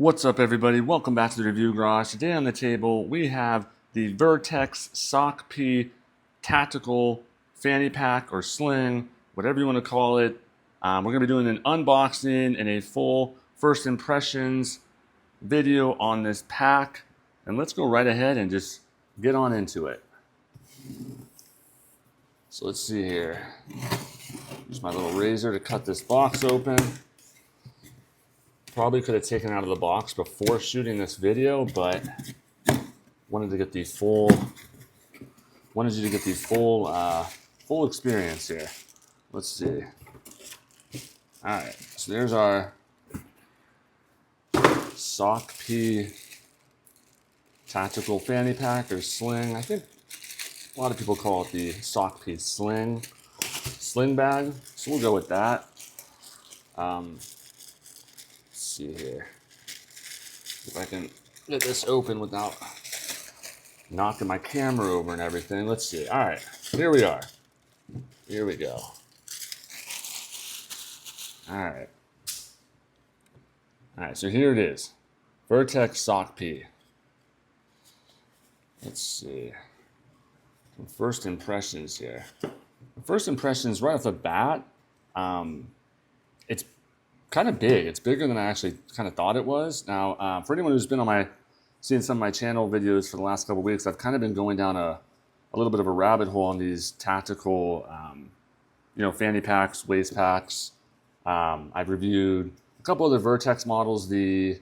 What's up, everybody? Welcome back to the Review Garage. Today on the table we have the Vertx SOCP Tactical Fanny Pack or Sling, whatever you want to call it. We're going to be doing an unboxing and a full first impressions video on this pack. And let's go right ahead and just get on into it. So let's see here. Use my little razor to cut this box open. Probably could have taken it out of the box before shooting this video, but wanted to get the full full experience here. Let's see. All right, so there's our SOCP Tactical Fanny Pack or Sling. I think a lot of people call it the SOCP Sling Bag, so we'll go with that. See here if I can get this open without knocking my camera over and everything. Let's see. All right, here we are. Here we go. All right, so here it is. Vertx SOCP. Let's see. Some first impressions here. First impressions right off the bat, it's kind of big. It's bigger than I actually kind of thought it was. Now, for anyone who's been seen some of my channel videos for the last couple of weeks, I've kind of been going down a little bit of a rabbit hole on these tactical, fanny packs, waist packs. I've reviewed a couple of the Vertx models, the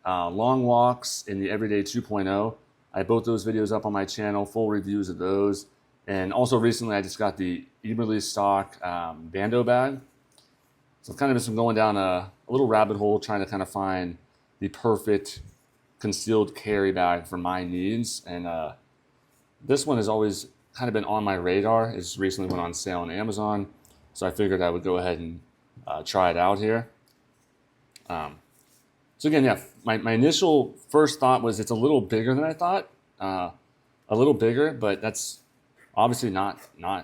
Long Walks and the Everyday 2.0. I have both those videos up on my channel, full reviews of those. And also recently, I just got the e-release stock Bando bag. So I've kind of just been going down a little rabbit hole trying to kind of find the perfect concealed carry bag for my needs. And this one has always kind of been on my radar. It just recently went on sale on Amazon. So I figured I would go ahead and try it out here. So again, yeah, my initial first thought was it's a little bigger than I thought. A little bigger, but that's obviously not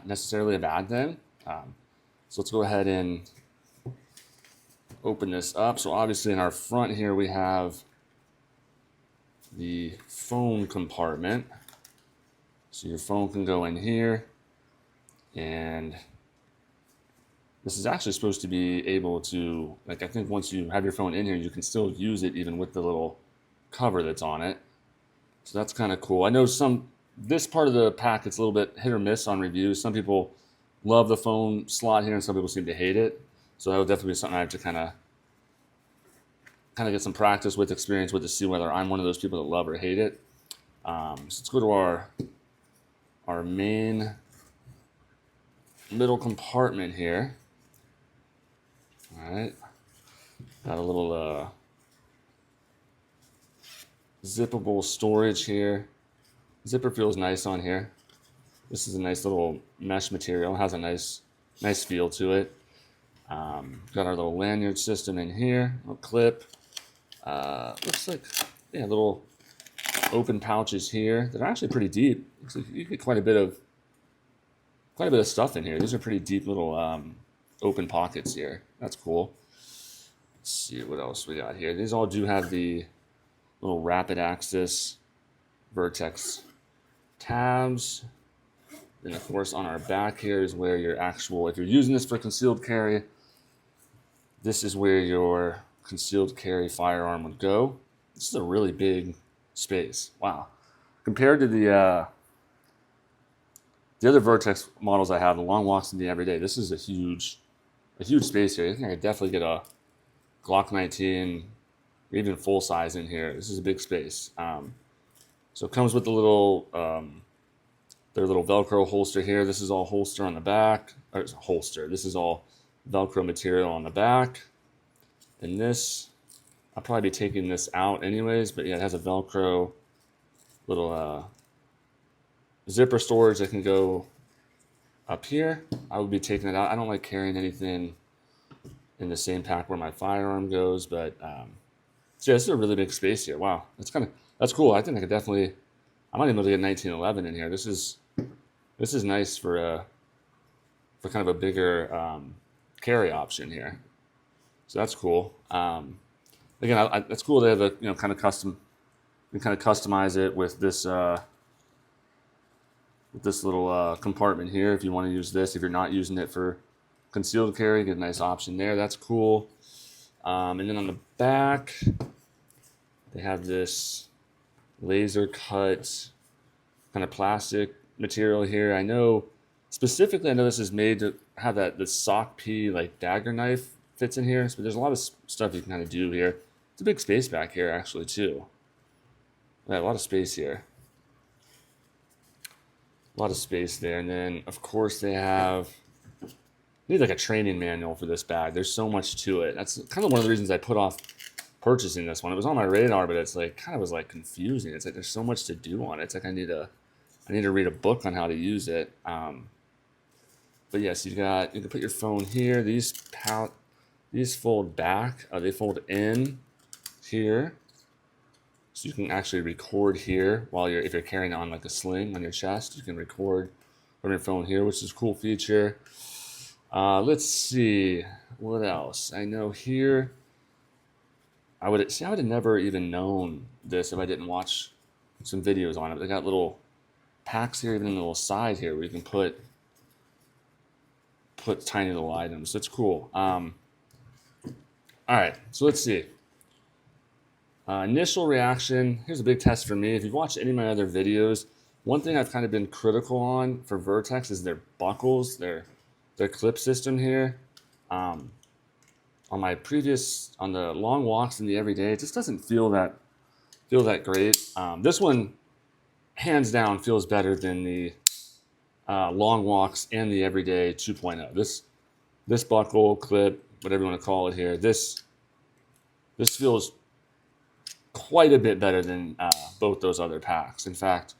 necessarily a bad thing. So let's go ahead and open this up. So obviously in our front here we have the phone compartment. So your phone can go in here, and this is actually supposed to be able to, like, I think once you have your phone in here, you can still use it even with the little cover that's on it. So that's kind of cool. I know this part of the pack, it's a little bit hit or miss on reviews. Some people love the phone slot here and some people seem to hate it. So that would definitely be something I have to kind of get some practice with, experience with, to see whether I'm one of those people that love or hate it. So let's go to our main middle compartment here. All right, got a little zippable storage here. Zipper feels nice on here. This is a nice little mesh material. It has a nice feel to it. Got our little lanyard system in here, little clip. Looks like, yeah, little open pouches here that are actually pretty deep. Looks like you get quite a bit of stuff in here. These are pretty deep little open pockets here. That's cool. Let's see what else we got here. These all do have the little rapid access Vertx tabs. And of course on our back here is where your actual, if you're using this for concealed carry, this is where your concealed carry firearm would go. This is a really big space. Wow. Compared to the other Vertx models I have, the Long Walks and the Everyday, this is a huge space here. I think I could definitely get a Glock 19, even full size in here. This is a big space. So it comes with the little, their little Velcro holster here. This is all holster on the back. Or it's a holster. This is all Velcro material on the back. And this, I'll probably be taking this out anyways, but yeah, it has a Velcro little zipper storage that can go up here. I would be taking it out. I don't like carrying anything in the same pack where my firearm goes, but so yeah, this is a really big space here. Wow, that's cool. I think I might even be able to get 1911 in here. This is nice for kind of a bigger carry option here. So that's cool. again, it's cool to have a kind of custom. You can kind of customize it with this little compartment here. If you want to use this, if you're not using it for concealed carry, get a nice option there. That's cool. And then on the back, they have this laser cut kind of plastic material here. I know this is made to have the SOCP like dagger knife fits in here. So there's a lot of stuff you can kind of do here. It's a big space back here actually too. Yeah, a lot of space here. A lot of space there. And then of course they need like a training manual for this bag. There's so much to it. That's kind of one of the reasons I put off purchasing this one. It was on my radar, but it's like kind of was like confusing. It's like there's so much to do on it. It's like I need to read a book on how to use it. But yes, you can put your phone here. These fold back. They fold in here, so you can actually record here if you're carrying it on like a sling on your chest. You can record from your phone here, which is a cool feature. Let's see what else. I know here. I would have never even known this if I didn't watch some videos on it. They got little packs here, even in the little side here, where you can put tiny little items. So it's cool. All right, so let's see. Initial reaction. Here's a big test for me. If you've watched any of my other videos, one thing I've kind of been critical on for Vertx is their buckles, their clip system here. On the long walks and the everyday, it just doesn't feel that great. This one, hands down, feels better than the long walks and the everyday 2.0. This buckle, clip, whatever you want to call it here, this feels quite a bit better than both those other packs. In fact,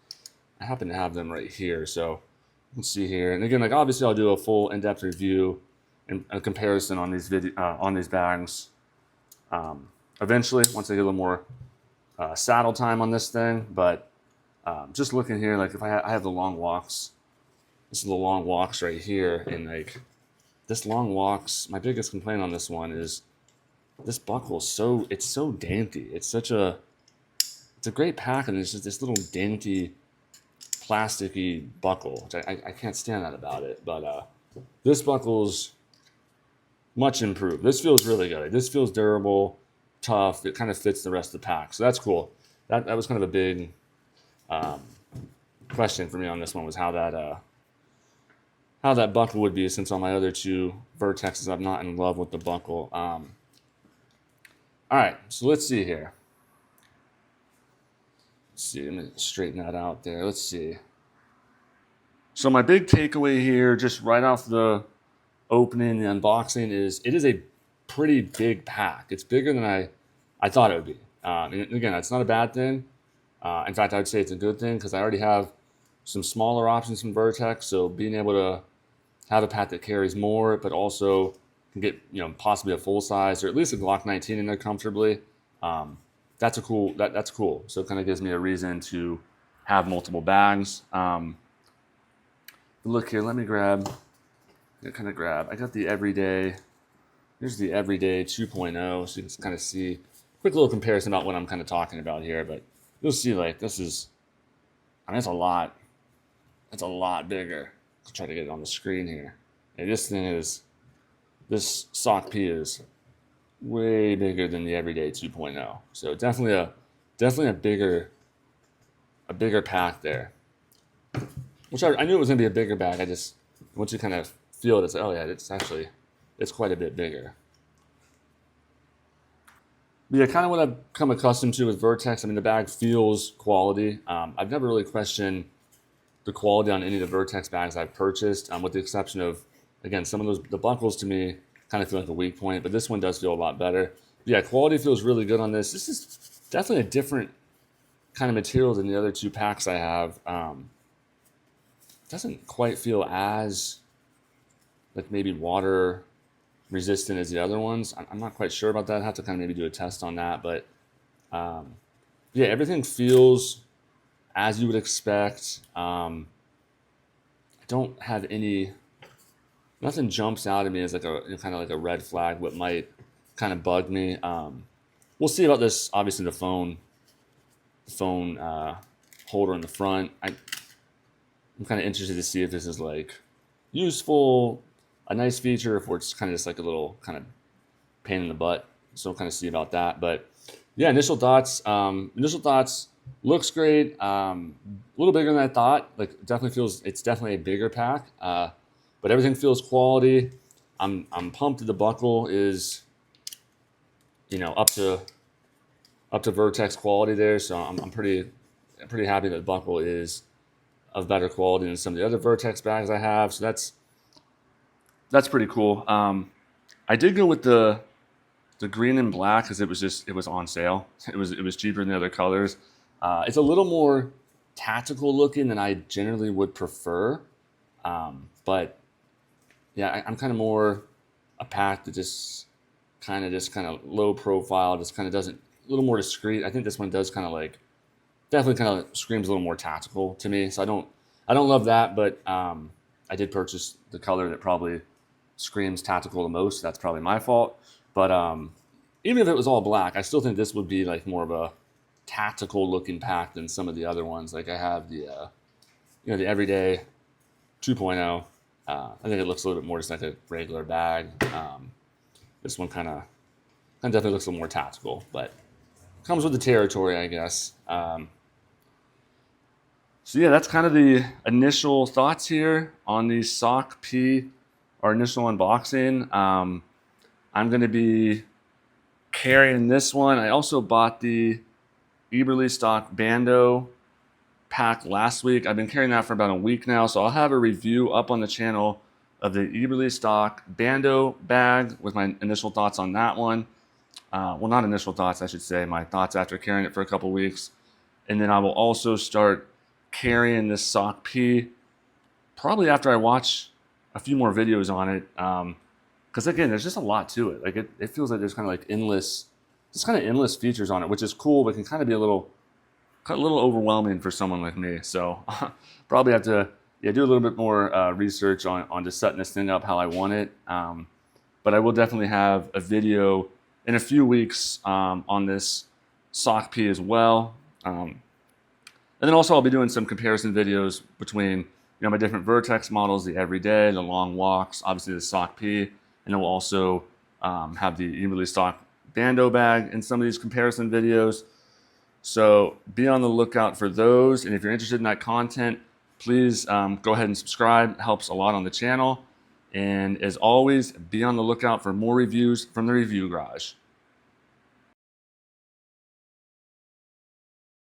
I happen to have them right here, so let's see here. And again, like obviously, I'll do a full in-depth review and a comparison on these bags eventually, once I get a little more saddle time on this thing. But just looking here, like if I have the long walks, this is the long walks right here, and like this long walks, my biggest complaint on this one is this buckle is so dainty. It's a great pack, and it's just this little dainty plasticky buckle, which I can't stand that about it. But this buckle's much improved. This feels really good. This feels durable, tough. It kind of fits the rest of the pack, so that's cool. That was kind of a big question for me on this one, was how that buckle would be, since on my other two Vertexes I'm not in love with the buckle. All right, so let's see here. Let me straighten that out there. Let's see. So my big takeaway here, just right off the opening, the unboxing, is it is a pretty big pack. It's bigger than I thought it would be. And again, it's not a bad thing. In fact, I would say it's a good thing, because I already have some smaller options from Vertx. So being able to have a pack that carries more, but also can get possibly a full size, or at least a Glock 19 in there comfortably. That's cool. That's cool. So it kind of gives me a reason to have multiple bags. Look here, let me grab. I got the everyday. Here's the everyday 2.0, so you can kind of see quick little comparison about what I'm kind of talking about here. But you'll see, like, this is, I mean, it's a lot bigger. I'll try to get it on the screen here. And this SOCP is way bigger than the everyday 2.0. So definitely a bigger pack there. Which I knew it was gonna be a bigger bag. I just, once you kind of feel it, it's like, oh yeah, it's quite a bit bigger. But yeah, kind of what I've come accustomed to with Vertx. I mean, the bag feels quality. I've never really questioned the quality on any of the Vertx bags I've purchased, with the exception of, again, some of the buckles to me kind of feel like a weak point, but this one does feel a lot better. But yeah, quality feels really good on this. This is definitely a different kind of material than the other two packs I have. Doesn't quite feel as like maybe water resistant as the other ones. I'm not quite sure about that. I have to kind of maybe do a test on that, but yeah, everything feels as you would expect. I don't have nothing jumps out at me as like kind of like a red flag, what might kind of bug me. We'll we'll see about this. Obviously, the phone holder in the front. I'm kind of interested to see if this is like useful, a nice feature, if it's kind of just like a little kind of pain in the butt. So we'll kind of see about that. But yeah, initial thoughts. Looks great. A little bigger than I thought. Like it's definitely a bigger pack. But everything feels quality. I'm pumped that the buckle is, up to Vertx quality there. So I'm pretty happy that the buckle is of better quality than some of the other Vertx bags I have. So that's pretty cool. I did go with the green and black because it was on sale. It was cheaper than the other colors. It's a little more tactical looking than I generally would prefer. But yeah, I'm kind of more a pack that just kind of low profile, just kind of doesn't, a little more discreet. I think this one does kind of like, definitely kind of screams a little more tactical to me. So I don't love that, but I did purchase the color that probably screams tactical the most. That's probably my fault. But even if it was all black, I still think this would be like more of a tactical looking pack than some of the other ones. Like I have the the Everyday 2.0. I think it looks a little bit more just like a regular bag. This one kind of definitely looks a little more tactical, but comes with the territory, I guess. So yeah, that's kind of the initial thoughts here on the SOCP, our initial unboxing. I'm going to be carrying this one. I also bought the Eberly stock Bando pack last week. I've been carrying that for about a week now, so I'll have a review up on the channel of the Eberly stock Bando bag with my initial thoughts on that one. Well, not initial thoughts, I should say, my thoughts after carrying it for a couple weeks. And then I will also start carrying this SOCP probably after I watch a few more videos on it. Because again, there's just a lot to it. Like it feels like there's kind of like endless features on it, which is cool, but can kind of be a little overwhelming for someone like me. So probably have to do a little bit more research on just setting this thing up how I want it. But I will definitely have a video in a few weeks on this SOCP as well. And then also I'll be doing some comparison videos between my different Vertx models, the Everyday, the Long Walks, obviously the SOCP, and then we'll also have the Eberly stock Bando bag in some of these comparison videos. So be on the lookout for those. And if you're interested in that content, please go ahead and subscribe. It helps a lot on the channel. And as always, be on the lookout for more reviews from the Review Garage.